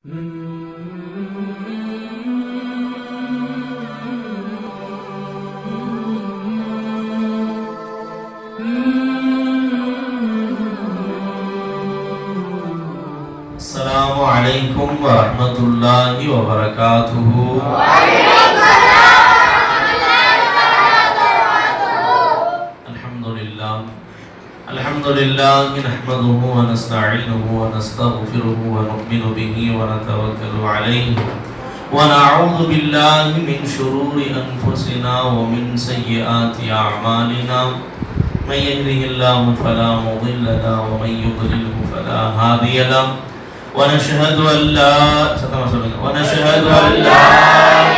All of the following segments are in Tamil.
السلام عليكم ورحمة الله وبركاته. الحمد لله نحمده ونستعينه ونستغفره ونؤمن به ونتوكل عليه ونعوذ بالله من شرور أنفسنا ومن سيئات أعمالنا من يهده الله فلا مضل له ومن يضلله فلا هادي له ونشهد أن لا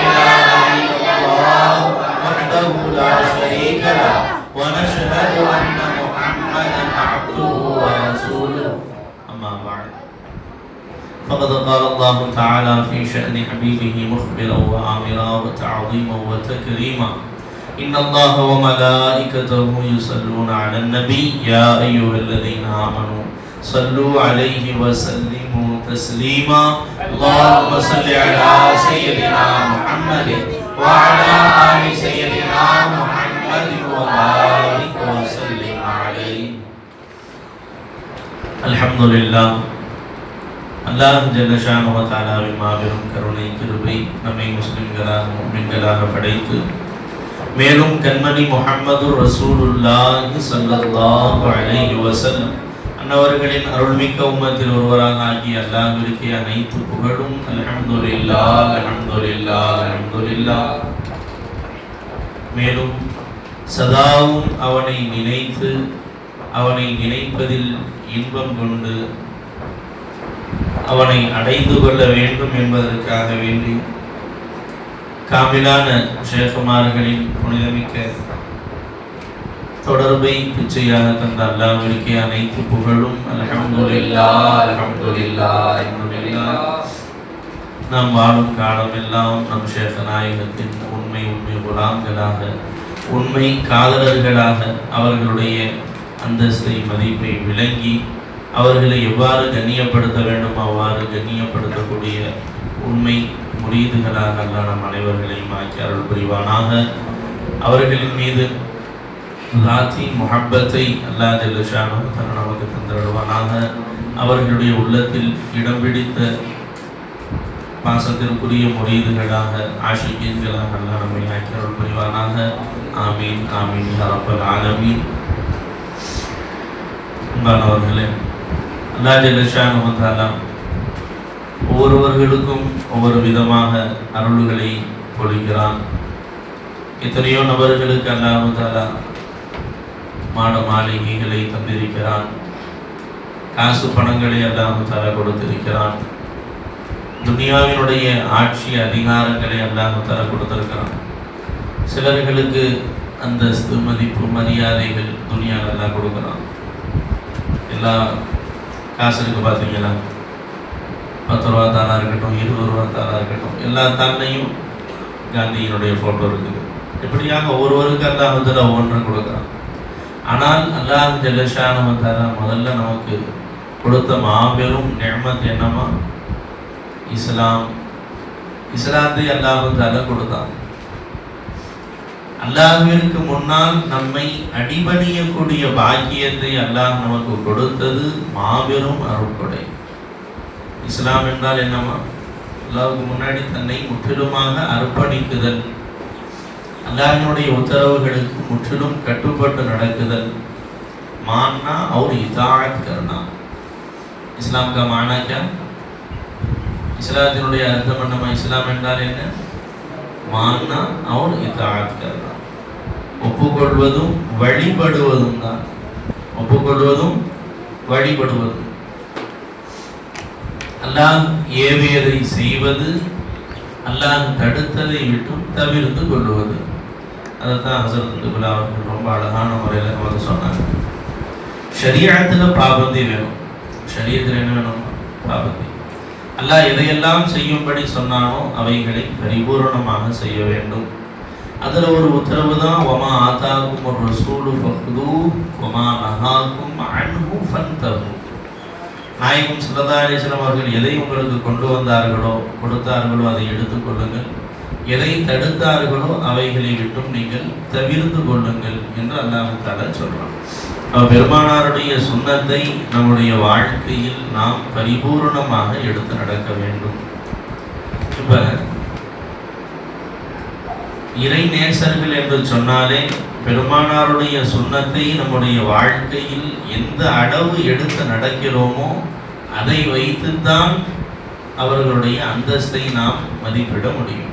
إله إلا الله وحده لا شريك له ونشهد أن محمدا عبده ورسوله أما بعد فقد قال الله تعالى في شأن حبيبه مخبرا وآمرا وتعظيما وتكريما إن الله وملائكته يصلون على النبي يا أيها الذين آمنوا صلوا عليه وسلموا تسليما اللهم صل على سيدنا محمد وعلى آل سيدنا محمد وبارك وسلم عليه. الحمد لله. அல்லாஹ் ஜல்ல ஷானுஹு வ தஆலாவின் மாபெரும் கருணை கிருபை நம்மை முஸ்லிம்களாக முஃமின்களாக படைத்து மேலும் கண்மணி முஹம்மது ரசூலுல்லாஹி ஸல்லல்லாஹு அலைஹி வஸல்லம் அன்னவர்களின் அருள்மிக்க உம்மத்தில் ஒருவராக ஆகிய அல்லாஹ்விற்கு அனைத்து புகழும். அல்ஹம்துலில்லாஹ் அல்ஹம்துலில்லாஹ் அல்ஹம்துலில்லாஹ். மேலும் சதாவும் அவனை நினைத்து அவனை நினைப்பதில் இன்பம் கொண்டு அவனை அடைந்து கொள்ள வேண்டும் என்பதற்காக வேண்டி காமிலான ஷேகுமார்களின் புனிதமிக்க தொடர்பை பிச்சையாக தந்த அல்லாஹ்விற்கு அனைத்து புகழும். அல்ஹம்துலில்லாஹ் அல்ஹம்துலில்லாஹ் அல்ஹம்துலில்லாஹ். நாம் வாழும் காலமெல்லாம் நம் ஷேக நாயகத்தின் உண்மை குலாம்களாக உண்மை காதலர்களாக அவர்களுடைய அந்தஸ்தை மதிப்பை விளங்கி அவர்களை எவ்வாறு கண்ணியப்படுத்த வேண்டும் அவ்வாறு கண்ணியப்படுத்தக்கூடிய உண்மை முரீதுகளாக அல்லாஹ் நம் அனைவர்களையும் ஆக்கி அருள் புரிவானாக. அவர்களின் மீது லாத்தி முஹப்பத்தை அல்லாஹ் ஜல்ல ஷானுஹு தஆலா நமக்கு தந்தருள்வானாக. அவர்களுடைய உள்ளத்தில் இடம் பிடித்த பாசத்திற்குரிய முரீதுகளாக ஆஷிகீன்களாக அல்லாஹ் நம்மை ஆக்கி அருள் புரிவானாக. ஆமீன் ஆமீன் யா ரப்பல் ஆலமீன். அன்பானவர்களே, அல்லாஹ் ஜல்ல ஷானுஹு தஆலா ஒவ்வொருவர்களுக்கும் ஒவ்வொரு விதமாக அருள்களை பொழிகிறான். எத்தனையோ நபர்களுக்கு அல்லாஹ் தஆலா மாட மாளிகைகளை தந்திருக்கிறான், காசு பணங்களை அல்லாஹ் தஆலா கொடுத்திருக்கிறான், துனியாவினுடைய ஆட்சி அதிகாரங்களை அல்லாஹ் தஆலா கொடுத்திருக்கிறான். சிலர்களுக்கு அந்தஸ்து மதிப்பு மரியாதைகள் துனியாவில் அல்லாஹ் கொடுக்குறான். எல்லா காசுக்கு பார்த்தீங்கன்னா 10 ரூபா தாளாக இருக்கட்டும், 20 ரூபா தாளாக இருக்கட்டும், எல்லா தாள்லையும் காந்தியினுடைய ஃபோட்டோ இருக்குது. இப்படியாக ஒவ்வொருவருக்கு அல்லாஹ் தஆலா ஒவ்வொன்றும் கொடுக்குறான். ஆனால் அல்லாஹ் ஜல்ல ஷானுஹு வ தஆலா முதல்ல நமக்கு கொடுத்த மாபெரும் நிஅமத் என்னமா? இஸ்லாம். இஸ்லாத்தை அல்லாஹ் தஆலா கொடுத்தான். அல்லாஹ்விற்கு முன்னால் நம்மை அடிபணியக்கூடிய பாக்கியத்தை அல்லாஹ் நமக்கு கொடுத்தது மாபெரும் அருட்கொடை. இஸ்லாம் என்றால் என்னமா? அல்லாஹ்வுக்கு முன்னாடி தன்னை முற்றிலுமாக அர்ப்பணிக்குதல், அல்லாஹ்வினுடைய உத்தரவுகளுக்கு முற்றிலும் கட்டுப்பட்டு நடக்குதல். மான்னா और इताअत करना. இஸ்லாம் का माना क्या? இஸ்லாத்தினுடைய அர்த்தம் என்னமா? இஸ்லாம் என்றால் என்ன? மான்னா और इताअत करना. ஒப்புக்கொள்வதும் வழிபடுவதும் தான். ஒப்புக்கொள்வதும் வழிபடுவதும். அல்லாஹ் ஏவியதை செய்வது, அல்லாஹ் தடுத்ததை விட்டும் தவிர்த்து கொள்வது. அதைத்தான் ஹஸரத் குலா அவர்கள் ரொம்ப அழகான முறையில் நமக்கு சொன்னாங்க. ஷரீஅத்தில் பாபந்தி வேணும். ஷரீஅத்தில் என்ன வேணும்? பாபந்தி. அல்லாஹ் எதையெல்லாம் செய்யும்படி சொன்னானோ அவைகளை பரிபூர்ணமாக செய்ய வேண்டும். அதில் ஒரு உத்தரவு தான் வமா ஆதாக்கும் ஒரு ரசூலு ஃபஹ்தூ வமா நஹாக்கும் அன்ஹு ஃபன்தஹு. நாயகம் ஸல்லல்லாஹு அலைஹி வஸல்லம் அவர்கள் எதை உங்களுக்கு கொண்டு வந்தார்களோ கொடுத்தார்களோ அதை எடுத்துக்கொள்ளுங்கள், எதை தடுத்தார்களோ அவைகளை விட்டும் நீங்கள் தவிர்த்து கொள்ளுங்கள் என்று அல்லாஹ் தஆலா சொல்றான். பெருமானாருடைய சுன்னத்தை நம்முடைய வாழ்க்கையில் நாம் பரிபூர்ணமாக எடுத்து நடக்க வேண்டும். இப்ப இறை நேசர்கள் என்று சொன்னாலே பெருமானாருடைய சுன்னத்தை நம்முடைய வாழ்க்கையில் எந்த அளவு எடுத்து நடக்கிறோமோ அதை வைத்துத்தான் அவர்களுடைய அந்தஸ்தை நாம் மதிப்பிட முடியும்.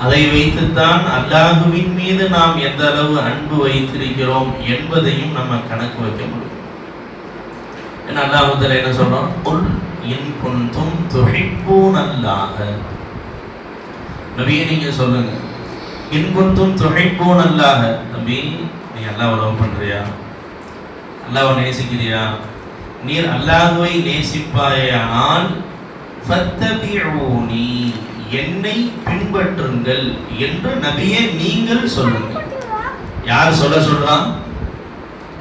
அதை வைத்துத்தான் அல்லாஹுவின் மீது நாம் எந்த அளவு அன்பு வைத்திருக்கிறோம் என்பதையும் நம்ம கணக்கு வைக்க முடியும். ஏன்னா அல்லாஹ் என்ன சொல்றோம், குல் இன் குன்தும் துஹிப்பூனல்லாஹ, நபியே நீங்க சொல்லுங்க, இன் குன்தும் துஹிப்பூனல்லாஹ, நபி நீ அல்லாஹ்வை லவ் பண்றியா, அல்லாஹ்வை நேசிக்கிறியா, நீர் அல்லாஹ்வை நேசிப்பாயானால் ஃபத்தபிஊனி, என்னை பின்பற்றுங்கள் என்று நபியே நீங்கள் சொல்லுங்கள். யார் சொல்ல சொல்றான்?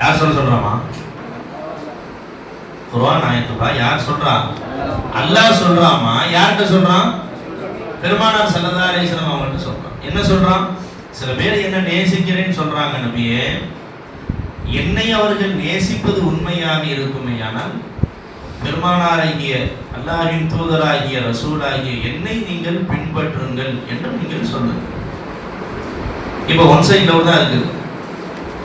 யார் சொல்ல சொல்றாமா? குர்ஆன் ஆயத்துப்பா. யார் சொல்றான்? அல்லாஹ் சொல்றாமா? யார்கிட்ட சொல்றான்? பெருமானார் ஸல்லல்லாஹு அலைஹி வஸல்லம் அவங்கள்ட்ட சொல்றான். என்ன சொல்றான்? சில பேர் என்ன நேசிக்கிறேன்னு சொல்றாங்க நபியே, என்னை அவர்கள் நேசிப்பது உண்மையாக இருக்குமேயானால் பெருமானாராகிய அல்லாஹ்வின் தூதராகிய ரசூலாகிய என்னை நீங்கள் பின்பற்றுங்கள் என்று நீங்கள் சொல்லுங்கள். இப்போ ஒன் சைட் லவ் தான் இருக்குது.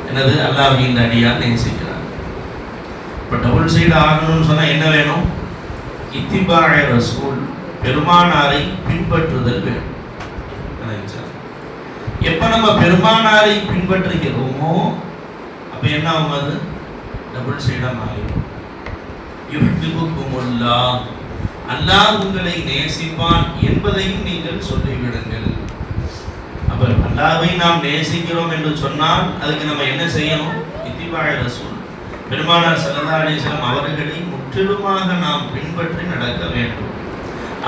என்னது? அல்லாஹ்வின் அடியார் நேசிக்கிறார். இப்போ டபுள் சைடு ஆகணும்னு சொன்னால் என்ன வேணும்? இத்திபாஅ ரசூல், பெருமானாரை பின்பற்றுதல் வேணும். எப்போ நம்ம பெருமானாரை பின்பற்றுகிறோமோ அப்போ என்ன ஆகும்? அது டபுள் சைடாக மாறிடும். யுஹிப்புக்குமுல்லாஹ், அல்லாஹ் உங்களை நேசிப்பான் என்பதையும் நீங்கள் சொல்லிவிடுங்கள். அப்ப அல்லாஹ்வை நாம் நேசிக்கிறோம் என்று சொன்னால் அதுக்கு நம்ம என்ன செய்யணும்? இத்திபாஅ ரசூல், பெருமானார் ஸல்லல்லாஹு அலைஹி வஸல்லம் அவர்களை முற்றிலுமாக நாம் பின்பற்றி நடக்க வேண்டும்.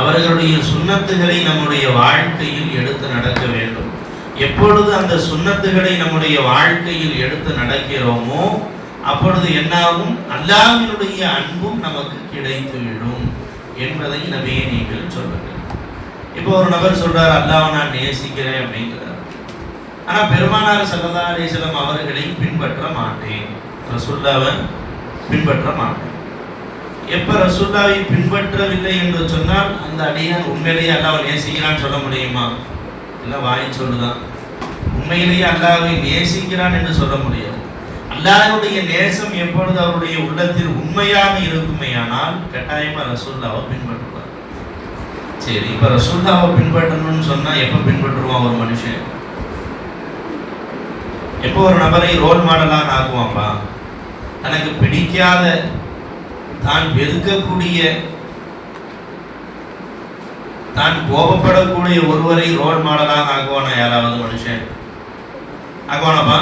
அவர்களுடைய சுன்னத்துகளை நம்முடைய வாழ்க்கையில் எடுத்து நடக்க வேண்டும். எப்பொழுது அந்த சுன்னத்துகளை நம்முடைய வாழ்க்கையில் எடுத்து நடக்கிறோமோ அப்பொழுது என்னாகும்? அல்லாஹ்வினுடைய அன்பும் நமக்கு கிடைத்துவிடும் என்பதை நபியே நீங்கள் சொல்லுங்கள். இப்போ ஒரு நபர் சொல்றார், அல்லாஹ்வை நான் நேசிக்கிறேன் அப்படிங்கிறார். ஆனா பெருமானார் ஸல்லல்லாஹு அலைஹி வஸல்லம் அவர்களை பின்பற்ற மாட்டேன், ரசூலுல்லாஹ்வை பின்பற்ற மாட்டேன். எப்ப ரசூலுல்லாஹ்வை பின்பற்றவில்லை என்று சொன்னால் அந்த அடியான் உண்மையிலேயே அல்லாஹ்வை நேசிக்கிறான்னு சொல்ல முடியுமா? இல்லை, வாய் சொல்லுதான். உண்மையிலேயே அல்லாஹ்வை நேசிக்கிறான் என்று சொல்ல முடியாது. அல்லாஹ்வுடைய நேசம் எப்பொழுது அவருடைய உள்ளத்தில் உண்மையாக இருக்குமேயானால் கட்டாயமா ரசூலுல்லாஹ்வை பின்பற்றுவார். சரி, இப்ப ரசூலுல்லாஹ்வை பின்பற்றணும்னு சொன்னா எப்ப பின்பற்றுவான் ஒரு மனுஷன்? எப்போ ஒரு நபரை ரோல் மாடலாக ஆக்குவான்பா? தனக்கு பிடிக்காத, தான் வெறுக்கக்கூடிய, தான் கோபப்படக்கூடிய ஒருவரை ரோல் மாடலாக ஆக்குவானா யாராவது மனுஷன்? ஆக்குவானாப்பா?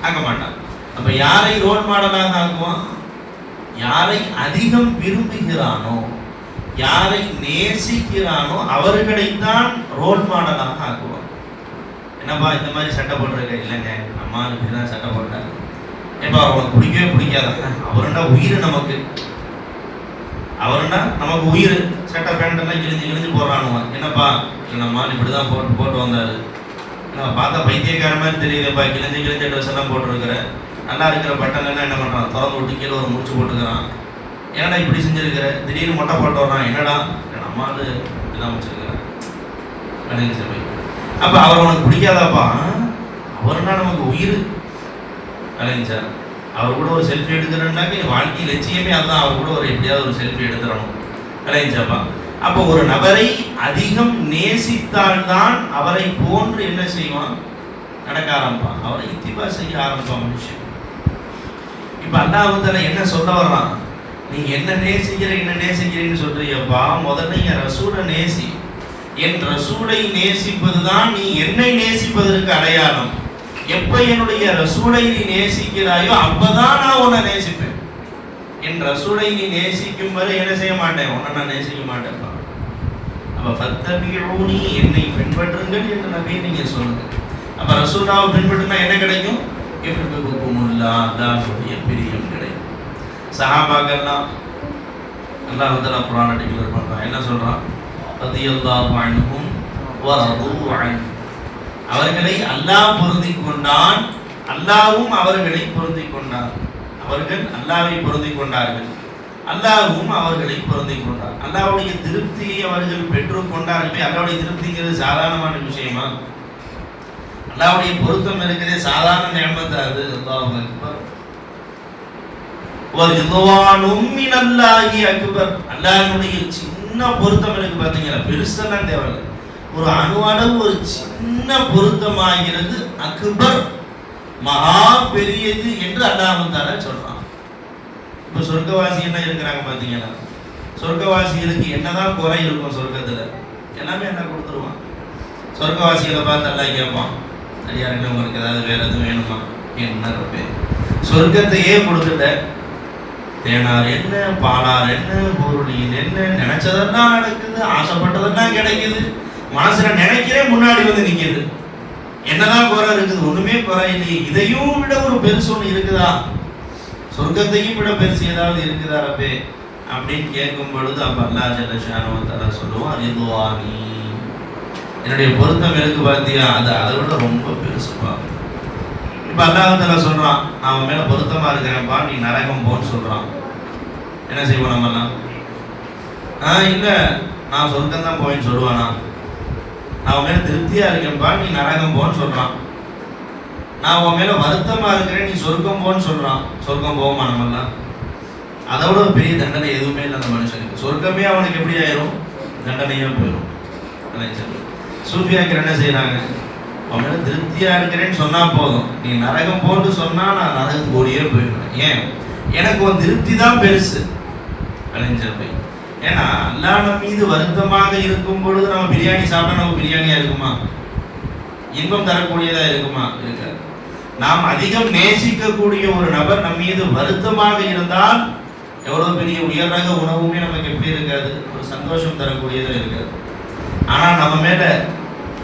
ஆக்க மாட்டான். அப்ப யாரை ரோல் மாடலாக ஆக்குவான்? யாரை அதிகம் விரும்புகிறானோ, யாரை நேசிக்கிறானோ அவர்களைத்தான் ரோல் மாடலாக ஆக்குவான். என்னப்பா இந்த மாதிரி சட்டை போட்டிருக்க? இல்லைங்க, அம்மா இப்படிதான் சட்டை போட்டாங்க. ஏப்பா அவங்களுக்கு பிடிக்கவே பிடிக்காத, அவருண்டா உயிர், நமக்கு அவருண்டா நமக்கு உயிர். சட்டை பேண்ட் எல்லாம் கிழிஞ்சு போடுறானுவா. என்னப்பா இல்லைம்மா இப்படிதான் போட்டு வந்தாரு. பார்த்தா பைத்தியக்கார மாதிரி தெரியுதுப்பா, கிழிஞ்ச ட்ரெஸ் எல்லாம் போட்டுருக்குற, நல்லா இருக்கிற பட்டன்லாம் என்ன பண்ணுறான்? திறந்து விட்டு கீழே ஒரு முடிச்சு போட்டுக்கிறான். என்னடா இப்படி செஞ்சுருக்கிற? திடீர்னு மொட்டை போட்டு வர்றான். என்னடா? நம்மளால இப்படிதான் வச்சுருக்கிறேன். சரி, அப்போ அவர் உனக்கு பிடிக்காதாப்பா? அவருன்னா நமக்கு உயிர். இல்லைங்க சார், அவர் கூட ஒரு செல்ஃபி எடுக்கிறேன்னாக்க வாழ்க்கை லட்சியமே அதுதான். அவர் கூட ஒரு எப்படியாவது ஒரு செல்ஃபி எடுத்துடணும். இல்லைங்கச்சாப்பா. அப்போ ஒரு நபரை அதிகம் நேசித்தால்தான் அவரை போன்று என்ன செய்வான்? நடக்க ஆரம்பிப்பான். அவரை இத்திபா செய்ய ஆரம்பிப்பான் மனுஷன். இப்போ அல்லாஹ் தஆலா என்ன சொல்ல வர்றான்? நீங்க என்ன நேசிக்கிறீங்கன்னு சொல்றீங்கப்பா, முதல்ல என் ரசூலை நேசி. என் ரசூலை நேசிப்பதுதான் நீ என்னை நேசிப்பதற்கு அடையாளம். எப்ப என்னுடைய ரசூலை நீ நேசிக்கிறாயோ அப்பதான் நான் உன்னை நேசிப்பேன். என் ரசூலை நீ நேசிக்கும் வரை என்ன செய்ய மாட்டேன்? உன்னை நான் நேசிக்க மாட்டேன்ப்பா. அப்ப ஃபத்தபிஊனி, என்னை பின்பற்றுங்கள் என்று நபியே நீங்க சொல்லுங்க. அப்ப ரசூலுல்லாஹ்வை பின்பற்றினா என்ன கிடைக்கும்? யுஹிப்புக்குமுல்லாஹ், அல்லாஹ்வுடைய பிரியம் கிடைக்கும். சஹாபாக்கள்லாம் அல்லாஹ் வந்து குர்ஆன் டிக்ளேர் பண்றான். என்ன சொல்றான்? ரலியல்லாஹு அன்ஹும் வ ரது அன்ஹு. அவர்களை அல்லாஹ் பொருந்திக் கொண்டான், அல்லாஹ்வும் அவர்களை பொருந்திக் கொண்டார். அவர்கள் அல்லாஹ்வை பொருந்திக் கொண்டார்கள், அல்லாஹ்வும் அவர்களை பொருந்திக் கொண்டார். அல்லாஹ்வுடைய திருப்தியை அவர்கள் பெற்றுக் கொண்டார்கள். அல்லாஹ்வுடைய திருப்திங்கிறது சாதாரணமான விஷயமா? அல்லாஹ்வுடைய பொருத்தம் இருக்கிறது சாதாரண நியமத் அது. அல்லாஹு அக்பர். வரிதுவானும் மினல்லாஹி அக்பர். அல்லாஹ்வுடைய சின்ன பொருத்தம் இருக்கு பாத்தீங்களா, பெருசெல்லாம் தேவையில்லை. ஒரு அணுவளவு ஒரு சின்ன பொருத்தமாகிறது அக்பர், மகா பெரியது என்று அல்லாஹ் தாலா சொல்றான். இப்ப சொர்க்கவாசி என்ன இருக்கிறாங்க பாத்தீங்களா, சொர்க்கவாசிகளுக்கு என்னதான் குறை இருக்கும் சொர்க்கத்துல? எல்லாமே என்ன கொடுத்துருவான். சொர்க்கவாசிகளை பார்த்து அல்லாஹ் கேட்பான், ஐயாருங்க உங்களுக்கு ஏதாவது வேற எதுவும் வேணுமா? என்ன இருப்பேன், சொர்க்கத்தையே கொடுத்துட்ட, தேனார் என்ன, பாலார் என்ன, பொருளியில் என்ன, நினைச்சதெல்லாம் நடக்குது, ஆசைப்பட்டதெல்லாம் கிடைக்குது, மனசுல நினைக்கிறேன் முன்னாடி வந்து நிற்கிது. என்னதான் குறை இருக்குது? ஒண்ணுமே குறை இல்லையே. இதையும் விட ஒரு பெருசு ஒன்று இருக்குதா? சொர்க்கத்தையும் விட பெருசு ஏதாவது இருக்குதா ரப்பே அப்படின்னு கேட்கும் பொழுது அப்ப அல்லாஹ் ஜல்ல ஷானஹு வ தஆலா சொல்லுவான், ரிதுவானி, என்னுடைய பொருத்தம் இருக்கு பார்த்தியா, அது அதை விட ரொம்ப பெருசுப்பா. இப்ப அல்லாஹ் தஆலா சொல்றான், நான் அவன் மேல பொருத்தமா இருக்கிறேன்ப்பா, நீ நரகம் போன்னு சொல்றான். என்ன செய்வோம் நம்மலாம்? இல்ல நான் சொர்க்கம் தான் போயின்னு சொல்லுவானா? நான் உன் மேல திருப்தியா இருக்கேன்ப்பா, நீ நரகம் போன்னு சொல்றான். நான் உன் மேல வருத்தமா இருக்கிறேன், நீ சொர்க்கம் போன்னு சொல்றான். சொர்க்கம் போவோமா நம்மெல்லாம்? அதோட பெரிய தண்டனை எதுவுமே இல்லை அந்த மனுஷனுக்கு. சொர்க்கமே அவனுக்கு எப்படி ஆயிரும்? தண்டனையா போயிடும். சூஃபியாக்கள் என்ன செய்யறாங்க? அவன் மேல திருப்தியா இருக்கிறேன்னு சொன்னா போதும், நீ நரகம் போன்னு சொன்னா நான் நரகத்துக்கு ஓடியே போயிடுவேன். ஏன்? எனக்கு உன் திருப்தி தான் பெருசு. கலைஞர் போய், ஏன்னா அல்லாஹ் நம்ம மீது வருத்தமாக இருக்கும் பொழுது நம்ம பிரியாணி சாப்பிட்டா நம்ம பிரியாணியா இருக்குமா? இன்பம் தரக்கூடியதா இருக்குமா? இருக்காது. நாம் அதிகம் நேசிக்கக்கூடிய ஒரு நபர் நம் மீது வருத்தமாக இருந்தால் எவ்வளவு பெரிய உயர் ரக உணவுமே நமக்கு எப்படி இருக்காது? ஒரு சந்தோஷம் தரக்கூடியதா இருக்காது. ஆனா நம்ம மேல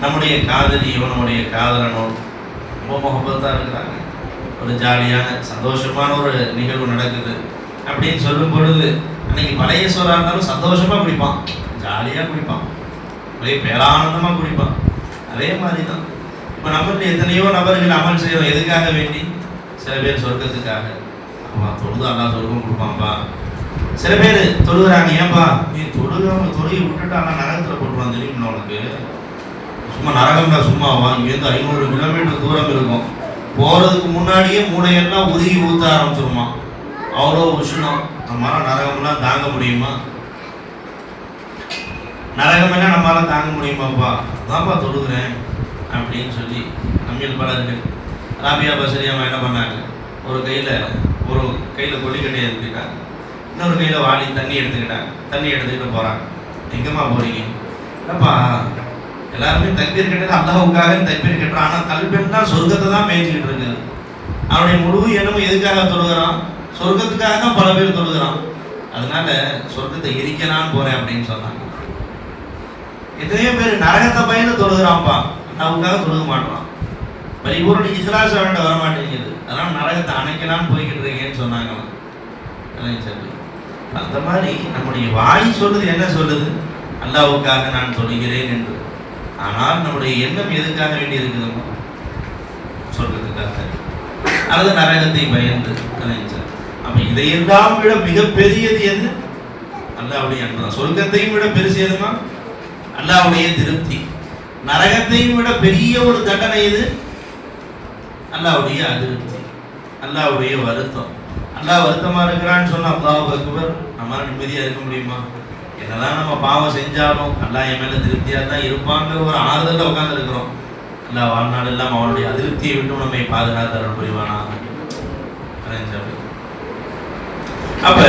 நம்முடைய காதலியோ நம்முடைய காதலனோ ரொம்ப முகப்பத்தா இருக்கிறாங்க, ஒரு ஜாலியான சந்தோஷமான ஒரு நிகழ்வு நடக்குது அப்படின்னு சொல்லும் பொழுது, அன்னைக்கு பழைய சோறா இருந்தாலும் சந்தோஷமா குடிப்பான், ஜாலியா குடிப்பான், ஒரே பேரானந்தமா குடிப்பான். அதே மாதிரி தான் இப்போ நம்மளுடைய எத்தனையோ நபர்கள் அமல் செய்யறோம். எதுக்காக வேண்டி? சில பேர் சொர்க்கத்துக்காக. அவன் தொழுது அல்லா சொர்க்கம் கொடுப்பான்ப்பா. சில பேர் தொழுகிறாங்க, ஏன்பா நீ தொழுகை விட்டுட்டு ஆனால் நரகத்தில் போட்டுருவான் தெரியுமா உனக்கு? சும்மா நரகம்னா சும்மாவா? இங்கேருந்து 500 கிலோமீட்டர் தூரம் இருக்கும். போகிறதுக்கு முன்னாடியே மூளையெல்லாம் உருகி ஊற்ற ஆரம்பிச்சிருமா, அவ்வளோ உஷ்ணம். நம்மளால நரகம்லாம் தாங்க முடியுமா? நரகமெல்லாம் நம்மளால தாங்க முடியுமாப்பா? அதான்ப்பா தொழுகிறேன் அப்படின்னு சொல்லி நம்மில் பலர்கள். ராபியா பசரியாமா என்ன பண்ணாங்க? ஒரு கையில் கொல்லிக்கட்டையை எடுத்துக்கிட்டாங்க, இன்னொரு கையில் வாளி தண்ணி எடுத்துக்கிட்டாங்க. தண்ணி எடுத்துக்கிட்டு போகிறாங்க. எங்கேம்மா போகிறீங்க? இல்லைப்பா எல்லாருமே தக்பீர் கட்டது அல்லாஹ்வுக்காக தக்பீர் கட்டுறான், ஆனால் கல்பெல்லாம் சொர்க்கத்தை தான் மேய்ச்சிக்கிட்டு இருக்குது. அவனுடைய முழு எண்ணமும் எதுக்காக தொழுகிறான்? சொர்க்கத்துக்காக தான் பல பேர் தொழுகிறான். அதனால சொர்க்கத்தை எரிக்கலான்னு போகிறேன் அப்படின்னு சொன்னாங்க. எத்தனையோ பேர் நரகத்தை பயந்து தொழுகிறான்ப்பா, அல்லாஹ்வுக்காக தொழுக மாட்டான். பரிபூர்ண இஸ்லாஸ் வேண்ட வர மாட்டேங்குது, அதனால நரகத்தை அணைக்கலான்னு போய்கிட்டு இருக்கேன்னு சொன்னாங்களாம். அந்த மாதிரி நம்முடைய வாய் சொல்லுது, என்ன சொல்லுது? அல்லாஹ்வுக்காக நான் தொழுகிறேன் என்று. ஆனால் நம்முடைய எண்ணம் எதுக்காக வேண்டி இருக்குதுமா? சொர்க்கத்துக்காக அல்லது நரகத்தை பயந்து. அப்ப இதையெல்லாம் விட மிகப்பெரியது எது? அல்லாஹ்வுடைய அன்பு தான். சொர்க்கத்தையும் விட பெருசு எதுமா? அல்லாஹ்வுடைய திருப்தி. நரகத்தையும் விட பெரிய ஒரு தண்டனை எது? அல்லாஹ்வுடைய அதிருப்தி, அல்லாஹ்வுடைய வருத்தம். அல்லாஹ் வருத்தமா இருக்கிறான்னு சொன்னா அல்லாஹ் அக்பர், நம்மளால நிம்மதியா இருக்க முடியுமா? என்னதான் நம்ம பாவம் செஞ்சாலும் அல்லாஹ் என் மேல திருப்தியா தான் இருப்பாங்கிற ஒரு ஆறுதல்ல உட்கார்ந்து இருக்கிறோம். அல்லாஹ் வாழ்நாள் எல்லாம் அவனுடைய அதிருப்தியை விட்டு நம்மை பாதுகாத்து அருள் புரிவானா? அப்ப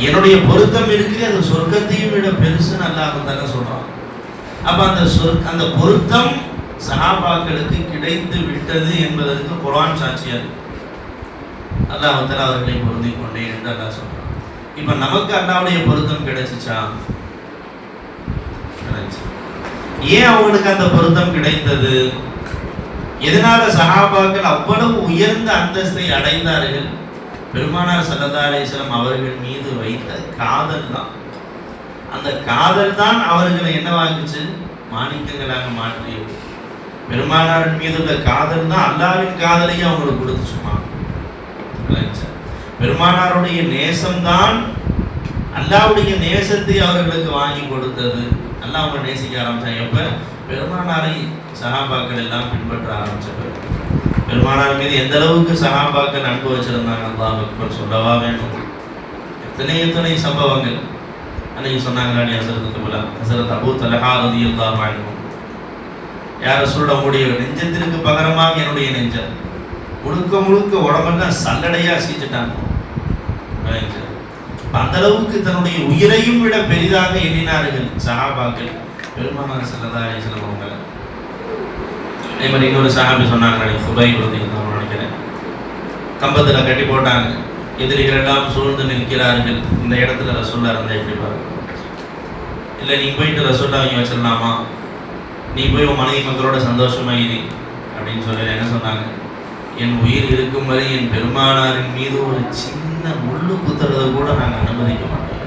என்னுடைய பொருத்தம் இருக்குது, அது சொர்க்கத்தையும் விட பெருசுன்னு அல்லாஹ் தாங்க சொல்றான். அப்ப அந்த பொருத்தம் சஹாபாக்களுக்கு கிடைத்து விட்டது என்பதற்கு குர்ஆன் சாட்சியா இருக்கு. அல்லாஹ் அவர்களை பொருந்தி கொண்டேன் என்று அல்லாஹ் சொல்றான். இப்ப நமக்கு அல்லாஹ்வுடைய பொருத்தம் கிடைச்சிச்சா? ஏன் அவங்களுக்கு அந்த பொருத்தம் கிடைத்தது? எதனால சஹாபாக்கள் அவ்வளவு உயர்ந்த அந்தஸ்தை அடைந்தார்கள்? பெருமானார் ஸல்லல்லாஹு அலைஹி வஸல்லம் அவர்கள் மீது வைத்த காதல் தான். அந்த காதல் தான் அவர்களை என்னவாக்குச்சு? மாணிக்கங்களாக மாற்றியது. பெருமானாரின் மீது உள்ள காதல் தான் அல்லாஹ்வின் காதலையும் அவங்களுக்கு கொடுத்துச்சுமா. பெருமானாருடைய நேசம்தான் அல்லாஹ்வுடைய நேசத்தை அவர்களுக்கு வாங்கி கொடுத்தது. அல்லாஹ் அவங்க நேசிக்க ஆரம்பிச்சாங்க. எப்ப? பெருமானாரை சஹாபாக்கள் எல்லாம் பின்பற்ற ஆரம்பிச்சவர். பெருமானார் மீது எந்த அளவுக்கு சஹாபாக்கள் அன்பு வச்சிருந்தாங்க அல்லாஹ் அக்பர், சொல்லவா வேணும். எத்தனை சம்பவங்கள் அன்னைக்கு சொன்னாங்களா? ஹஸரத் அபூ தல்ஹா ரலியல்லாஹு அன்ஹு, யா ரசூலல்லாஹ், உங்களுடைய நெஞ்சத்திற்கு பகரமாக என்னுடைய நெஞ்சம் முழுக்க உடம்பெல்லாம் சல்லடையா சீச்சிட்டாங்க. அந்த அளவுக்கு தன்னுடைய உயிரையும் விட பெரிதாக எண்ணினார்கள் சஹாபாக்கள் பெருமானார் ஸல்லல்லாஹு அலைஹி வஸல்லம் அவங்களை. அதே மாதிரி இன்னொரு சஹாபி சொன்னாங்க, சுபைர் ரலியல்லாஹு நினைக்கிறேன், கம்பத்தில் கட்டி போட்டாங்க, எதிரிகள் எல்லாம் சூழ்ந்து நிற்கிறார்கள். இந்த இடத்துல ரசூல்லா இருந்தா எப்படி பாருங்க. இல்லை நீ போயிட்டு ரசூல்லா வாங்கி வச்சிடலாமா, நீ போய் உன் மனைவி மக்களோட சந்தோஷமா இரு அப்படின்னு சொல்லி என்ன சொன்னாங்க, என் உயிர் இருக்கும் வரை என் பெருமானாரின் மீது ஒரு சின்ன முள்ளு குத்துறதை கூட நாங்கள் அனுமதிக்க மாட்டோம்.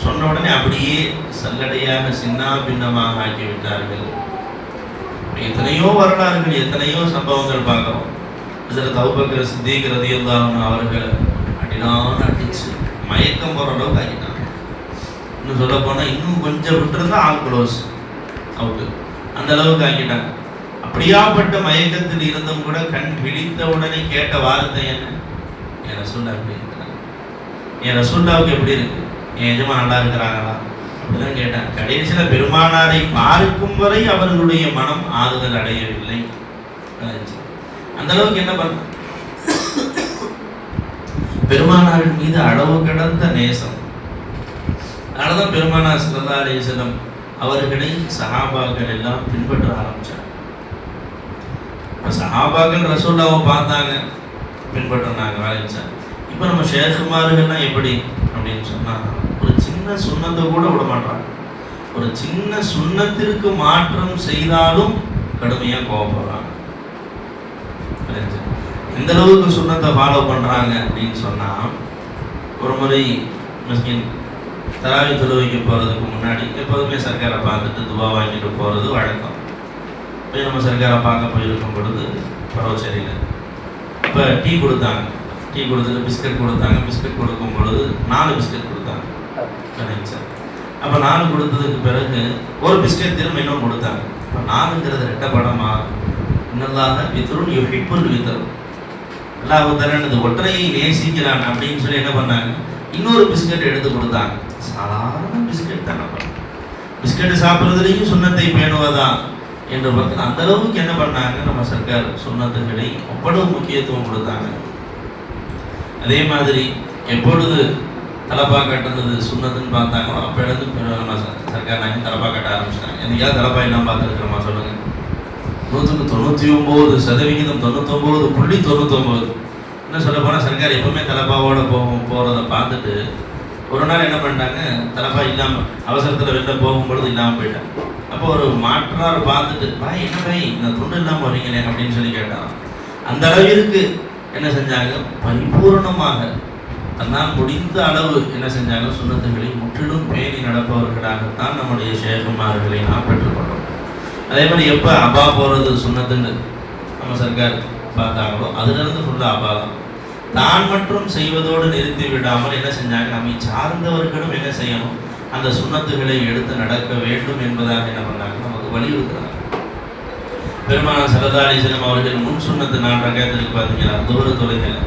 சொன்ன உடனே அப்படியே சல்லடையாக சின்ன பின்னமாக ஆக்கிவிட்டார்கள். எத்தனையோ வரலாறுகள், எத்தனையோ சம்பவங்கள் பார்க்குறோம். ஹஸரத் அபூபக்கர் சித்தீக் ரலியல்லாஹு அன்ஹு அவர்கள் அடிச்சு மயக்கம் போகிற அளவுக்கு ஆக்கிட்டாங்க. இன்னும் சொல்ல போனால் இன்னும் கொஞ்சம் விட்டுருந்தா ஆல் க்ளோஸ் அவுட்டு, அந்த அளவுக்கு ஆக்கிட்டாங்க. அப்படியாப்பட்ட மயக்கத்தில் இருந்தும் கூட கண் விழித்த உடனே கேட்ட வார்த்தை என்ன? என் ரசூல்லா எப்படி இருக்கிறாங்க, என் ரசூல்லாவுக்கு எப்படி இருக்கு, என் எஜமா நல்லா இருக்கிறாங்களா அப்படிதான் கேட்டாங்க. கடைசியில் பெருமானாரை பார்க்கும் வரை அவர்களுடைய மனம் ஆறுதல் அடையவில்லை. அந்த அளவுக்கு என்ன பண்ண, பெருமானாரின் மீது அளவு கடந்த நேசம். அதனாலதான் பெருமானார் ஸல்லல்லாஹு அலைஹி வஸல்லம் அவர்களை சஹாபாக்கள் எல்லாம் பின்பற்ற ஆரம்பிச்சாங்க. சஹாபாக்கள் ரசூலுல்லாஹ்வை பார்த்தாங்க, பின்பற்றினாங்க, வாழ்ந்தாங்க. இப்போ நம்ம ஷேகுமார்கள்லாம் எப்படி அப்படின்னு சொன்னால், ஒரு சின்ன சுண்ணத்தை கூட விட மாட்டாங்க. ஒரு சின்ன சுண்ணத்திற்கு மாற்றம் செய்தாலும் கடுமையாக கோபப்படுறாங்க. எந்த அளவுக்கு சுண்ணத்தை ஃபாலோ பண்ணுறாங்க அப்படின்னு சொன்னால், ஒரு முறை மிஸ்கின் தராவி தொழுவைக்கு போகிறதுக்கு முன்னாடி எப்போதுமே சர்க்காரை பார்த்துட்டு துவா வாங்கிட்டு போகிறது வழக்கம். போய் நம்ம சர்க்காரை பார்க்க போயிருக்கும் பொழுது பரவச்சேரியில் இப்போ டீ கொடுத்தாங்க. டீ கொடுத்துட்டு பிஸ்கட் கொடுத்தாங்க. பிஸ்கட் கொடுக்கும் பொழுது 4 பிஸ்கட் கொடுத்தாங்க. சார் அப்போ 4 கொடுத்ததுக்கு பிறகு ஒரு பிஸ்கட் திரும்ப இன்னும் கொடுத்தாங்க. இப்போ 4ங்கிறது ரெட்ட படமா, இன்னல்லாத வித்தருள் யுஹிப்புல் வித்தர், அல்லாஹ் தஆலா இந்த ஒற்றையை நேசிக்கிறான் அப்படின்னு சொல்லி என்ன பண்ணாங்க, இன்னொரு பிஸ்கட் எடுத்து கொடுத்தாங்க. சாதாரண பிஸ்கட் தானே, பிஸ்கட் சாப்பிட்றதுலையும் சுண்ணத்தை பேணுவதான் என்ற பக்கத்தில் அந்த அளவுக்கு என்ன பண்ணாங்க, நம்ம சர்க்கார் சுண்ணத்துகளை அவ்வளவு முக்கியத்துவம் கொடுத்தாங்க. அதே மாதிரி எப்பொழுது தலப்பா கட்டுறது சுண்ணத்துன்னு பார்த்தாங்களோ அப்போ எழுந்து நம்ம சர்க்கார் நாங்கள் தலப்பா கட்ட ஆரம்பிச்சிட்டாங்க. என்னைக்காவது தலப்பா எல்லாம் பார்த்துருக்கிறோமா சொல்லுங்கள்? 99% 99.99. இன்னும் சொல்ல போனால் சர்க்கார் எப்பவுமே தலப்பாவோட போகிறத பார்த்துட்டு ஒரு நாள் என்ன பண்ணிட்டாங்க, தலப்பா இல்லாமல் அவசரத்தில் வெளில போகும்பொழுது இல்லாமல் போயிட்டாங்க. அப்போ ஒரு மாற்றார் பார்த்துட்டு, பாய் என்ன பாய் இந்த துண்டு இல்லாமல் வரீங்களே அப்படின்னு சொல்லி கேட்டாங்க. அந்த அளவிற்கு என்ன செஞ்சாங்க, பரிபூர்ணமாக தன்னால் முடிந்த அளவு என்ன செஞ்சாங்க, சுண்ணத்துகளை முற்றிலும் பேணி நடப்பவர்களாகத்தான் நம்முடைய ஷேகுமார்களை நாம் பெற்றுக்கொண்டோம். அதே மாதிரி எப்போ அபா போகிறது சுண்ணத்துன்னு நம்ம சர்க்கார் பார்த்தாங்களோ அதுலேருந்து ஃபுல்லாக அபா தான். தான் மற்றும் செய்வதோடு நிறுத்தி விடாமல் என்ன செஞ்சாங்க, நம்மை சார்ந்தவர்களும் என்ன செய்யணும், அந்த சுண்ணத்துகளை எடுத்து நடக்க வேண்டும் என்பதாக என்ன பண்ணாங்க, நமக்கு வலியுறுத்துறாங்க. பெருமானார் ஸல்லல்லாஹு அலைஹி வஸல்லம் அவர்கள் முன் சுண்ணத்து 4 ரக்காத்துக்கு பார்த்தீங்கன்னா துஹர் தொழுகையில்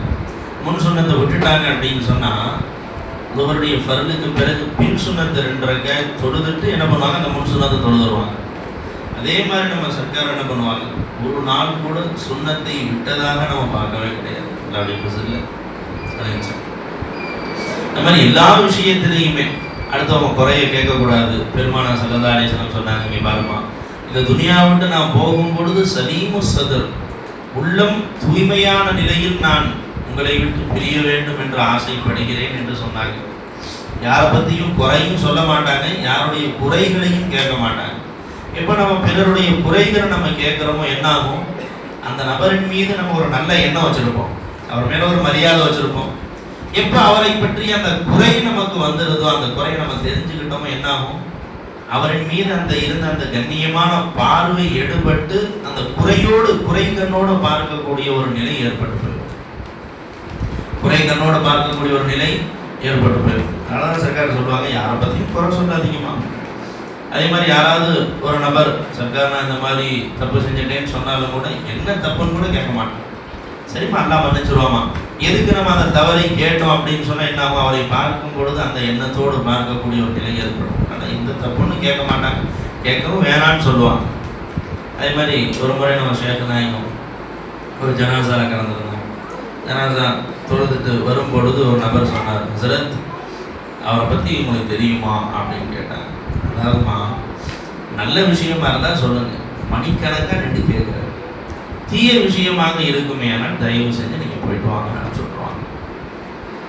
முன் சுண்ணத்தை விட்டுட்டாங்க அப்படின்னு சொன்னால், துஹருடைய ஃபர்லுக்கு பிறகு பின் சுண்ணத்தை 2 ரக்காத் தொழுதுட்டு என்ன பண்ணுவாங்க, அந்த முன் சுண்ணத்தை தொழுதுருவாங்க. அதே மாதிரி நம்ம சர்க்கார் என்ன பண்ணுவாங்க, ஒரு நாள் கூட சுண்ணத்தை விட்டதாக நம்ம பார்க்கவே கிடையாது. இந்த மாதிரி எல்லா விஷயத்திலையுமே அடுத்தவங்க குறைய கேட்கக்கூடாது. பெருமானார் ஸல்லல்லாஹு அலைஹி வஸல்லம் சொன்னாங்க, இங்கே பாருமா, இந்த துனியா விட்டு நான் போகும் பொழுது சலீமு சதர், உள்ளம் தூய்மையான நிலையில் நான் உங்களை விட்டு பிரிய வேண்டும் என்று ஆசைப்படுகிறேன் என்று சொன்னாங்க. யாரை பற்றியும் குறையும் சொல்ல மாட்டாங்க, யாருடைய குறைகளையும் கேட்க மாட்டாங்க. எப்போ நம்ம பிறருடைய குறைகளை நம்ம கேட்குறோமோ என்ன ஆகும், அந்த நபரின் மீது நம்ம ஒரு நல்ல எண்ணம் வச்சுருப்போம். அவர் மேல ஒரு மரியாதை வச்சிருப்போம். எப்ப அவரை பற்றி அந்த குறை நமக்கு வந்துடுதோ, அந்த குறையை நம்ம தெரிஞ்சுக்கிட்டோமோ என்ன ஆகும்? அவரின் மீது இருந்த அந்த கண்ணியமான பார்வை எடுபட்டு அந்த குறை கண்ணோடு பார்க்கக்கூடிய ஒரு நிலை ஏற்பட்டு போயிடும். குறை கண்ணோடு பார்க்கக்கூடிய ஒரு நிலை ஏற்பட்டு போயிடும். அதனால சர்க்கார் சொல்லுவாங்க, யாரை பத்தியும் குறை சொல்லாதீங்கம்மா. அதே மாதிரி யாராவது ஒரு நபர் சர்க்கார் நான் இந்த மாதிரி தப்பு செஞ்சுட்டேன்னு சொன்னாலும் கூட என்ன தப்புன்னு கூட கேட்க மாட்டோம். சரிம்மா அல்லா மன்னிச்சிருவாமா. எதுக்கு நம்ம அந்த தவறை கேட்டோம் அப்படின்னு சொன்னா என்ன ஆகும்? அவரை பார்க்கும் பொழுது அந்த எண்ணத்தோடு பார்க்கக்கூடிய ஒரு நிலை ஏற்படும். ஆனால் இந்த தப்புன்னு கேட்க மாட்டாங்க, கேட்கவும் வேணான்னு சொல்லுவாங்க. அதே மாதிரி ஒரு முறை நம்ம ஷேக் நாயகம் ஒரு ஜனாசால கலந்துருந்தோம். ஜனாசா தொழுதுட்டு வரும் பொழுது ஒரு நபர் சொன்னார், ஹசரத் அவரை பற்றி உங்களுக்கு தெரியுமா அப்படின்னு கேட்டாங்க. அதாவதுமா, நல்ல விஷயமா இருந்தால் சொல்லுங்க, மணிக்கணக்காக நின்று கேட்குறாரு. தீய விஷயமாக இருக்குமே ஆனால் தயவு செஞ்சு நீங்கள் போயிட்டு வாங்கன்னு சொல்லுவாங்க.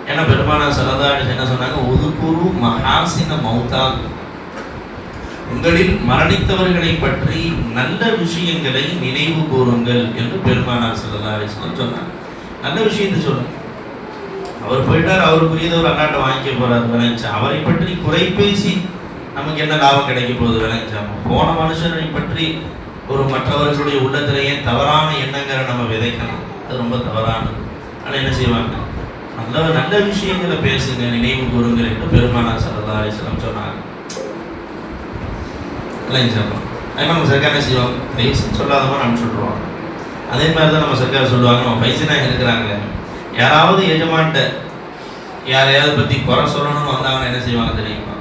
ஏன்னா பெருமானா ஸல்லல்லாஹு அலைஹி வஸல்லம் என்ன சொன்னாங்க, உதுகுரு மஹாசின மௌதா, உங்களில் மரணித்தவர்களை பற்றி நல்ல விஷயங்களை நினைவு கூறுங்கள் என்று பெருமானார் ஸல்லல்லாஹு அலைஹி வஸல்லம் சொன்னாங்க. நல்ல விஷயத்தை சொல்லுங்க. அவர் போயிட்டார், அவருக்குரியதை ஒரு அண்ணாட்டை வாங்கிக்க போறாரு விளைஞ்சா, அவரை பற்றி குறை பேசி நமக்கு என்ன லாபம் கிடைக்க போகுது விளைஞ்சாம? போன மனுஷனை பற்றி ஒரு மற்றவர்களுடைய உள்ளத்திலேயே தவறான எண்ணங்களை நம்ம விதைக்கணும், அது ரொம்ப தவறானது. ஆனால் என்ன செய்வாங்க, நல்ல விஷயங்களை பேசுங்க, நினைவு கூறுங்கள் என்று பெருமானார் ஸல்லல்லாஹு அலைஹி வஸல்லம் சொன்னாங்க. விளைஞ்சாமா அதே மாதிரி நம்ம சர்க்கார் என்ன செய்வாங்க, தயவுசெய்து சொல்லாதமா அனுப்பிச்சுட்ருவாங்க. அதே மாதிரி தான் நம்ம சர்க்கார் சொல்லுவாங்க, நம்ம பைசனாக இருக்கிறாங்களே, யாராவது எஜமான்ட்ட யாரையாவது பற்றி குறை சொல்லணும்னு வந்தாங்கன்னா என்ன செய்வாங்க தெரியுமா?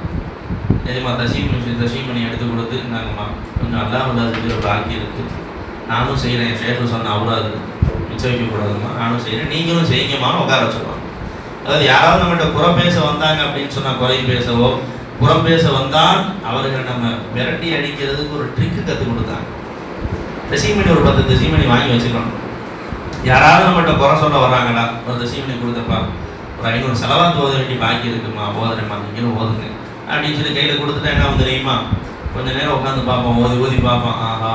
எஜமா தசீமணி எடுத்து கொடுத்து, நாங்கம்மா கொஞ்சம் அல்லாஹ் பாக்கி இருக்குது, நானும் செய்கிறேன், ஷேக்கு சொன்ன அவ்வளோ மிச்சம் வைக்கக்கூடாதும்மா, நானும் செய்கிறேன், நீங்களும் செய்யுங்கம்மான்னு உட்கார வச்சுருவாங்க. அதாவது யாராவது நம்மகிட்ட குறை பேச வந்தாங்க அப்படின்னு சொன்னால், குறை பேசவோ புறம் பேச வந்தால் அவர்கள் நம்ம விரட்டி அடிக்கிறதுக்கு ஒரு ட்ரிக்கு கற்றுக் கொடுத்தாங்க. தசீமணி ஒரு 10 தசீமணி வாங்கி வச்சுக்கணும். யாராவது நம்மகிட்ட குறை சொல்ல வர்றாங்களா, ஒரு தசீமணி கொடுத்தப்பா, ஒரு 500 செலவாத்து ஓத வேண்டி பாக்கி இருக்குமா, ஓதுறேம்மா, நீங்களும் ஓதுங்க அப்படின்னு சொல்லி கையில் கொடுத்துட்டா என்ன ஆகும் தெரியுமா? கொஞ்சம் நேரம் உட்காந்து பார்ப்போம், ஓதி பார்ப்போம், ஆஹா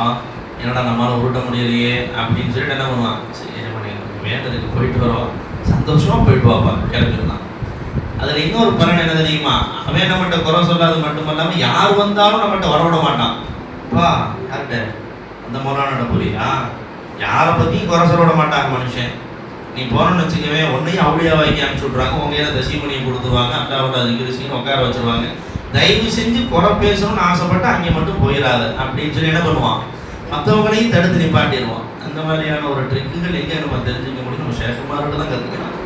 என்னடா நம்மளால் உருட்ட முடியலையே அப்படின்னு சொல்லிட்டு என்ன பண்ணுவான், சரி பண்ணி வேண்டதுக்கு போயிட்டு வரோம், சந்தோஷமாக போயிட்டு வாப்பா கிளம்பிருந்தான். அதில் இன்னொரு பலன் என்ன தெரியுமா? அவன் நம்மகிட்ட குறை சொல்லாது மட்டுமல்லாமல் யார் வந்தாலும் நம்மகிட்ட வரவிட மாட்டான். வா யார்கிட்ட, அந்த மௌலானாட்ட புரியா, யாரை பற்றியும் குறை சொல்ல விட மாட்டாங்க மனுஷன். நீ போனோன்னு வச்சுக்கவே, ஒன்றையும் அவளியா வாங்கி அனுப்பிச்சு விட்றாங்க, உங்க கையில் தசீமணியை கொடுத்துருவாங்க, அல்லாவோட அதிகரிசின்னு உட்கார வச்சுருவாங்க. தயவு செஞ்சு குறை பேசணும்னு ஆசைப்பட்டு அங்கே மட்டும் போயிடாது அப்படின்னு சொல்லி என்ன பண்ணுவான், மற்றவங்களையும் தடுத்து நிப்பாட்டிடுவான். அந்த மாதிரியான ஒரு ட்ரிக்குகள் எங்கே நம்ம தெரிஞ்சுக்க முடியும்? நம்ம ஷேகுமாரோட தான் கற்றுக்கலாம்.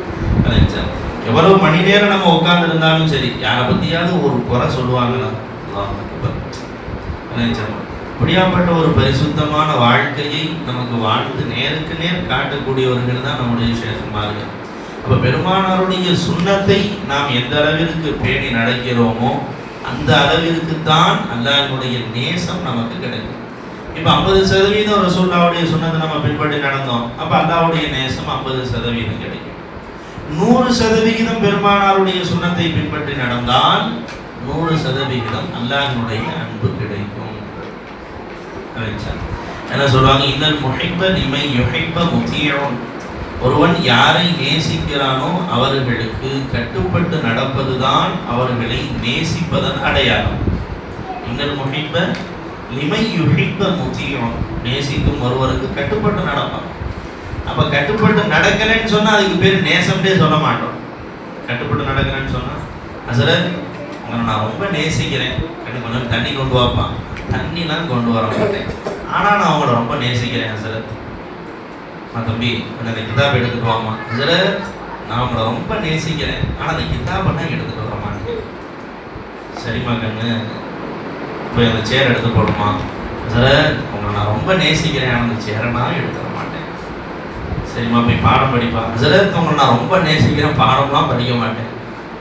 எவ்வளவு மணி நேரம் நம்ம உட்கார்ந்து இருந்தாலும் சரி, யாரை பற்றியாவது ஒரு குறை சொல்லுவாங்களா? அப்படியாப்பட்ட ஒரு பரிசுத்தமான வாழ்க்கையை நமக்கு வாழ்ந்து நேருக்கு நேர் காட்டக்கூடியவர்கள் தான் நம்முடைய ஷேகுமார்கள். அப்போ பெருமானாருடைய சுன்னத்தை நாம் எந்த அளவிற்கு பேணி நடக்கிறோமோ அந்த அளவிற்கு தான் அல்லாஹ்வுடைய நேசம் நமக்கு கிடைக்கும். இப்போ 50% ரசூலுல்லாஹ்வுடைய சுன்னத்தை நம்ம பின்பற்றி நடந்தோம், அப்போ அல்லாஹ்வுடைய நேசம் 50% கிடைக்கும். 100% பெருமானாருடைய சுன்னத்தை பின்பற்றி நடந்தால் 100% அல்லாஹ்வுடைய அன்பு கிடைக்கும். என்ன சொல்லுவாங்க, இன்னல் முஹிப்ப லிமன் யுஹிப்ப முதீஉன், ஒருவன் யாரை நேசிக்கிறானோ அவர்களுக்கு கட்டுப்பட்டு நடப்பதுதான் அவர்களை நேசிப்பதன் அடையாளம். இன்னல் முஹிப்ப லிமன் யுஹிப்ப முதீஉன், நேசிக்கும் ஒருவருக்கு கட்டுப்பட்டு நடப்பான். அப்போ கட்டுப்பட்டு நடக்கலைன்னு சொன்னால் அதுக்கு பேர் நேசம்னே சொல்ல மாட்டோம். கட்டுப்பட்டு நடக்கிறேன்னு சொன்னால், ஹசரத் உங்களை நான் ரொம்ப நேசிக்கிறேன், கொஞ்சம் தண்ணி கொண்டு வாப்பான், தண்ணிலாம் கொண்டு வர மாட்டேன், ஆனால் நான் அவங்கள ரொம்ப நேசிக்கிறேன் ஹசரத். தம்பி கொஞ்சம் அந்த கிதாப் எடுத்துகிட்டு வாமா, ஹசரத் நான் அவங்கள ரொம்ப நேசிக்கிறேன், ஆனால் அந்த கிதாபெல்லாம் எடுத்துகிட்டு வர மாட்டேன். சரிம்மா கண்ணு போய் அந்த சேர் எடுத்து போடுமா, ஹசரத் உங்களை நான் ரொம்ப நேசிக்கிறேன், ஆனால் அந்த சேரை நான் எடுத்து வர மாட்டேன். சரிம்மா போய் பாடம் படிப்பா, ஹசரத் உங்களை நான் ரொம்ப நேசிக்கிறேன், பாடம்லாம் படிக்க மாட்டேன்.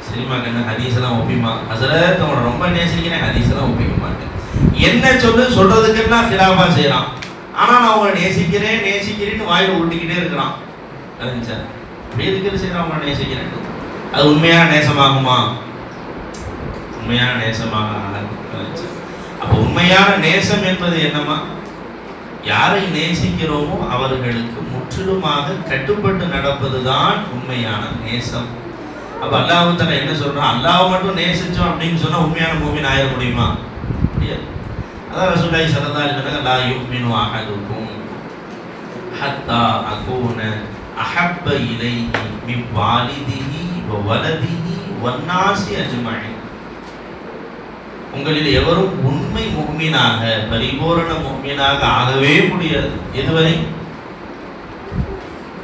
சரிம்மா கண்ணு ஹதீஸெல்லாம் ஒப்பிமா, ஹசரத் உங்களை ரொம்ப நேசிக்கிறேன், ஹதீஸெல்லாம் ஒப்பிக்க மாட்டேன். என்ன சொல்றதுக்குன்னா ஹிலாஃபா செய்யறான், ஆனா நான் உங்களை நேசிக்கிறேன்னு வாயில உருட்டிக்கிட்டே இருக்கிறான். சார் அப்படியே இருக்கிறது செய்யறான், உங்களை நேசிக்கிறேன். அது உண்மையான நேசமாகுமா? உண்மையான நேசமாக. அப்போ உண்மையான நேசம் என்பது என்னமா? யாரை நேசிக்கிறோமோ அவர்களுக்கு முற்றிலுமாக கட்டுப்பட்டு நடப்பதுதான் உண்மையான நேசம். அப்ப அல்லாஹ் தஆலா என்ன சொல்றான், அல்லாஹ் மட்டும் நேசிச்சோம் அப்படின்னு சொன்னா உண்மையான மூமின் ஆயிட முடியுமா? முடியாது. அதான் ரசூலுல்லாஹி ஸல்லல்லாஹு அலைஹி வஸல்லம் லா யுமினு அஹதுக்கும் ஹத்தா அகூன அஹப்ப இலைஹி மின் வாலிதிஹி வ வலதிஹி வன்னாஸி அஜ்மஈன். உங்களில் எவரும் உண்மை முஃமினாக பரிபூரண முஃமினாக ஆகவே முடியாது. எதுவரை?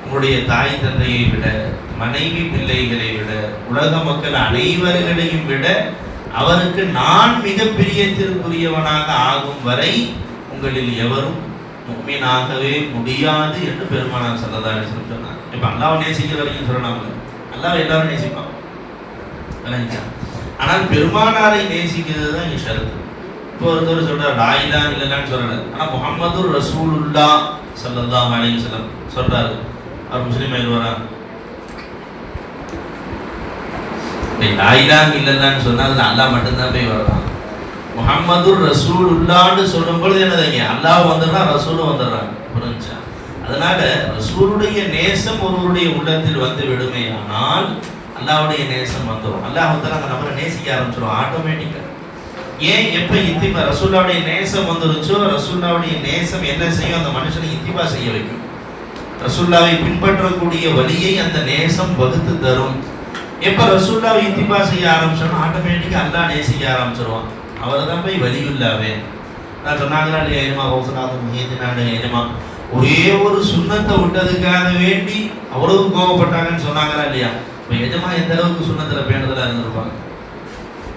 உங்களுடைய தாய் தந்தையை விட, மனைவி பிள்ளைகளை விட, உலக மக்கள் அனைவர்களையும் விட அவருக்கு நான் மிக பிரியத்திற்குரியவனாக ஆகும் வரை உங்களில் எவரும் முஃமினாகவே முடியாது என்று பெருமானார் ஸல்லல்லாஹு அலைஹி வஸல்லம் சொன்னார். இப்ப அல்லாஹ்வை நேசிக்கிற வரைக்கும் சொல்லலாம்ல, அல்லாஹ்வை எல்லாரும் நேசிப்பாங்க. ஆனால் பெருமானாரை நேசிக்கிறது தான் இங்க ஷரத்து. இப்போ ஒருத்தர் சொல்றார் லா இலாஹ இல்லல்லாஹ்னு சொல்றாரு, ஆனா முஹம்மது ரசூலுல்லாஹ் ஸல்லல்லாஹு அலைஹி வஸல்லம் சொல்றாரு, அவர் முஸ்லீம் ஆயிடுவாரா? லா இலாஹ இல்லல்லாஹ்னு சொன்னா அது அல்லாஹ் மட்டும்தான் போய் வரலாம். முஹம்மது ரசூலுல்லாஹ்னு சொல்லும்போது என்னதுங்க, அல்லாஹ் வந்துடுறான், ரசூலும் வந்துடுறாங்க. புரிஞ்சா? அதனால ரசூலுடைய நேசம் ஒருவருடைய உள்ளத்தில் வந்து விடுமே, ஆனால் அல்லாஹ்வுடைய நேசம் வந்துடும். அல்லாஹ் வந்து அந்த நபரை நேசிக்க ஆரம்பிச்சிடும் ஆட்டோமேட்டிக்கா. ஏன் எப்ப இத்திபா ரசூலுடைய நேசம் வந்துருச்சோ, ரசூலுடைய நேசம் என்ன செய்யும், அந்த மனுஷனை இத்திபா செய்ய வைக்கும். ரசூலுவை பின்பற்றக்கூடிய வழியை அந்த நேசம் வகுத்து தரும். எப்ப ரசூலுவை இத்திபா செய்ய ஆரம்பிச்சோன்னா ஆட்டோமேட்டிக்கா அல்லாஹ் நேசிக்க ஆரம்பிச்சிருவான். அவர் தான் போய் வலியுள்ளாவே. நான் சொன்னாங்களா இல்லையா, ஏமா ஹவுசனாதும் ஏதினாண்டு ஏமா ஒரே ஒரு சுண்ணத்தை விட்டதுக்காக வேண்டி அவ்வளவு கோவப்பட்டாங்கன்னு சொன்னாங்களா இல்லையா? இப்போ எஜமா எந்த அளவுக்கு சுண்ணத்தில் பேணுதலாக இருந்திருப்பாங்க,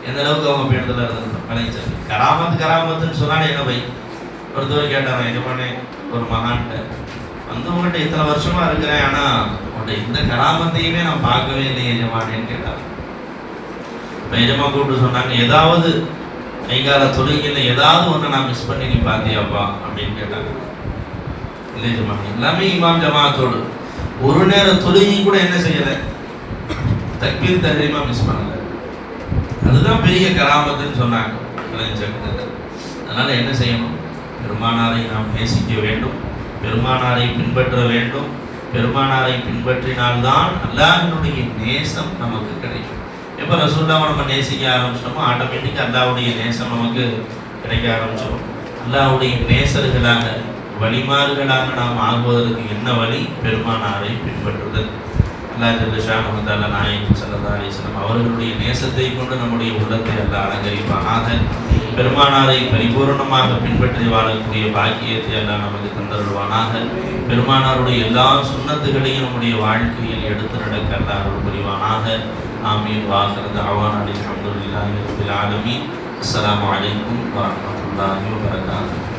எந்த அளவுக்கு அவங்க பேணுதலாக இருந்திருப்பாங்க. கலைஞர் கராமத்துன்னு சொன்னாலே என்ன பை ஒருத்தவர் கேட்டாங்க, எஜமானே ஒரு மகான்கிட்ட வந்து உங்கள்கிட்ட இத்தனை வருஷமா இருக்கிறேன், ஆனால் உங்கள்கிட்ட இந்த கராமத்தையுமே நான் பார்க்கவே இல்லை எஜமானேன்னு கேட்டாங்க. இப்போ எஜமா கூப்பிட்டு சொன்னாங்க, ஏதாவது கைகால தொழுகையில் ஏதாவது ஒன்று நான் மிஸ் பண்ணி நீ பார்த்தியாப்பா அப்படின்னு கேட்டாங்க. இல்லை எஜமானே, எல்லாமே இமாம் ஜமாத்தோடு ஒரு நேரம் தொழுகை கூட என்ன செய்யலை, தக்பீர் தஹ்ரீமா மிஸ் பண்ணல. அதுதான் பெரிய கராமத்துன்னு சொன்னாங்க. அதனால என்ன செய்யணும், பெருமானாரை நாம் நேசிக்க வேண்டும், பெருமானாரை பின்பற்ற வேண்டும். பெருமானாரை பின்பற்றினால்தான் அல்லாஹ்வுடைய நேசம் நமக்கு கிடைக்கும். எப்போ ரசூலுல்லாஹ்வை நம்ம நேசிக்க ஆரம்பிச்சிட்டோமோ ஆட்டோமேட்டிக்காக அல்லாஹ்வுடைய நேசம் நமக்கு கிடைக்க ஆரம்பிச்சிடும். அல்லாஹ்வுடைய நேசர்களாக வழிமாறுகளாக நாம் ஆகுவதற்கு என்ன வழி? பெருமானாரை பின்பற்றுதல். அல்லாஹ் ஜல்ல ஷானஹு வ தஆலா நாயகம் ஸல்லல்லாஹு அலைஹி வஸல்லம் அவர்களுடைய நேசத்தை கொண்டு நம்முடைய உள்ளத்தை அல்லாஹ் அலங்கரிப்பானாக. பெருமானாரை பரிபூர்ணமாக பின்பற்றி வாழக்கூடிய பாக்கியத்தை அல்லாஹ் நமக்கு தந்தருள்வானாக. பெருமானாருடைய எல்லா சுன்னத்துகளையும் நம்முடைய வாழ்க்கையில் எடுத்து நடக்க அல்லாஹ் அருள் புரிவானாக. ஆமீன். வாஹிரு தஅவானா அல்ஹம்துலில்லாஹி ரப்பில் ஆலமீன். அஸ்ஸலாமு அலைக்கும் வரஹ்மத்துல்லாஹி வபரகாத்துஹு.